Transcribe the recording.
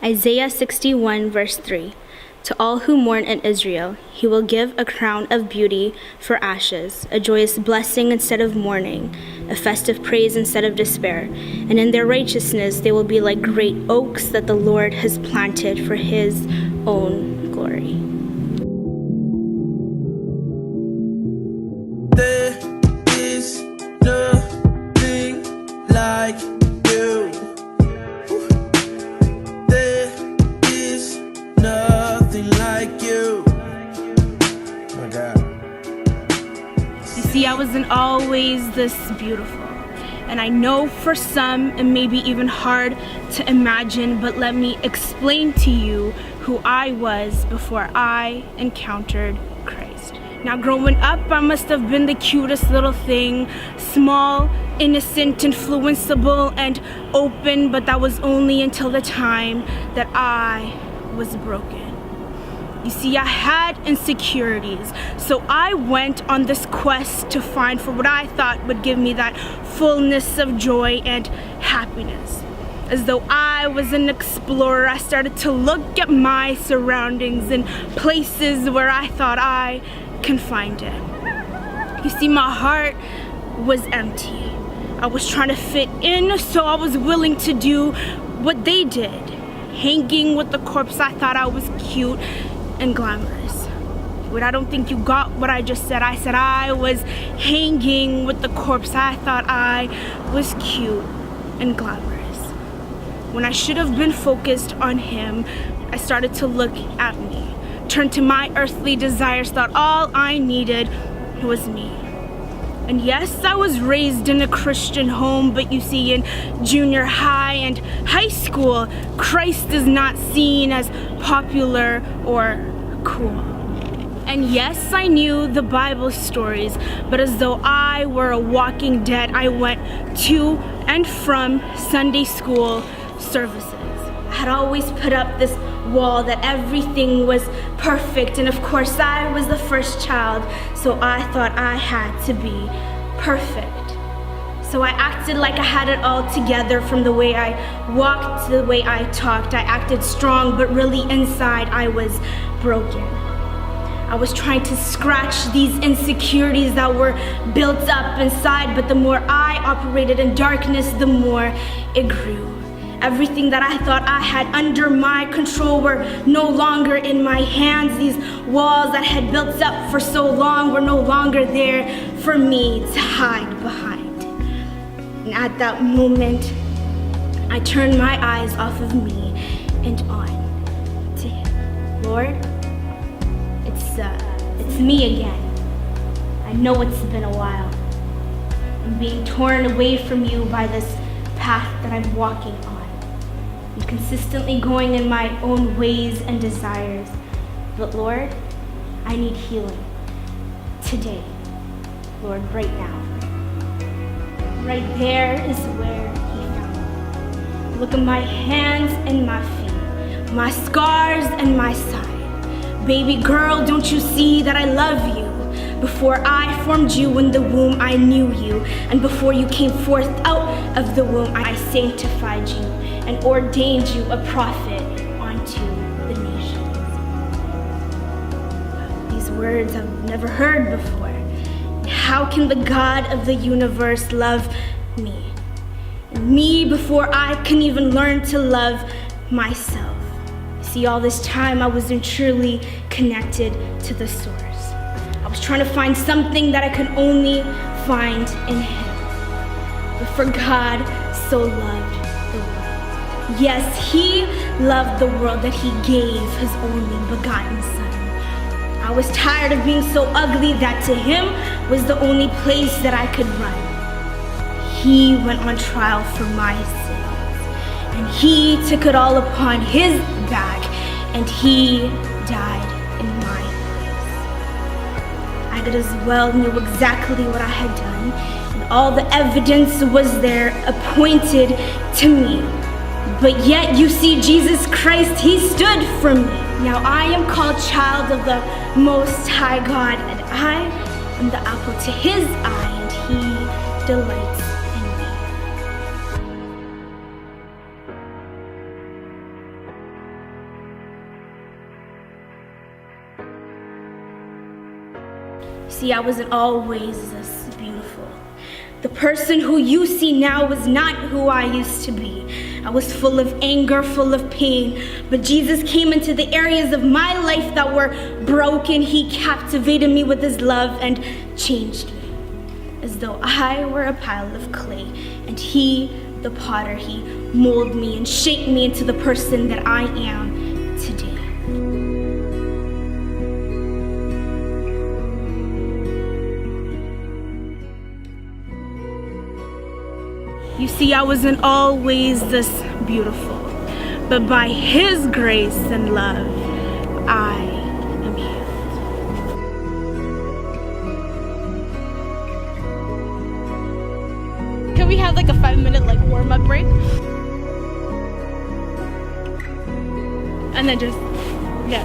Isaiah 61, verse 3. To all who mourn in Israel, he will give a crown of beauty for ashes, a joyous blessing instead of mourning, a festive praise instead of despair. And in their righteousness they will be like great oaks that the Lord has planted for his own glory. There is nothing like you. There is nothing like you. Oh my God. You see, I wasn't always this beautiful. And I know for some it may be even hard to imagine, but let me explain to you who I was before I encountered Christ. Now, growing up, I must have been the cutest little thing, small, innocent, influenceable, and open, but that was only until the time that I was broken. You see, I had insecurities, so I went on this quest to find for what I thought would give me that fullness of joy and happiness. As though I was an explorer, I started to look at my surroundings and places where I thought I can find it. You see, my heart was empty. I was trying to fit in, so I was willing to do what they did. Hanging with the corpse, I thought I was cute and glamorous. But I don't think you got what I just said. I said I was hanging with the corpse. I thought I was cute and glamorous. When I should have been focused on him, I started to look at me, turned to my earthly desires, thought all I needed was me. And yes, I was raised in a Christian home, but you see, in junior high and high school, Christ is not seen as popular or cool. And yes, I knew the Bible stories, but as though I were a walking dead, I went to and from Sunday school services. I had always put up this wall that everything was perfect, and of course I was the first child, so I thought I had to be perfect. So I acted like I had it all together, from the way I walked to the way I talked. I acted strong, but really inside I was broken. I was trying to scratch these insecurities that were built up inside, but the more I operated in darkness, the more it grew. Everything that I thought I had under my control were no longer in my hands. These walls that had built up for so long were no longer there for me to hide behind. And at that moment, I turned my eyes off of me and on to him. Lord, it's me again. I know it's been a while. I'm being torn away from you by this path that I'm walking on. I'm consistently going in my own ways and desires. But Lord, I need healing. Today. Lord, right now. Right there is where he found me. Look at my hands and my feet, my scars and my side. Baby girl, don't you see that I love you? Before I formed you in the womb, I knew you. And before you came forth out of the womb, I sanctified you and ordained you a prophet unto the nations. These words I've never heard before. How can the God of the universe love me? Me before I can even learn to love myself. See, all this time I wasn't truly connected to the source. I was trying to find something that I could only find in him. But for God so loved the world. Yes, he loved the world that he gave his only begotten son. I was tired of being so ugly that to him was the only place that I could run. He went on trial for my sins, and he took it all upon his back, and he died in my place. I could as well knew exactly what I had done, and all the evidence was there appointed to me. But yet, you see, Jesus Christ, he stood for me. Now I am called child of the Most High God, and I am the apple to his eye, and he delights in me. See, I wasn't always this beautiful. The person who you see now was not who I used to be. I was full of anger, full of pain, but Jesus came into the areas of my life that were broken. He captivated me with his love and changed me, as though I were a pile of clay, and he, the potter, he molded me and shaped me into the person that I am today. You see, I wasn't always this beautiful, but by his grace and love, I am healed. Can we have like a 5-minute warm-up break? And then just, yeah.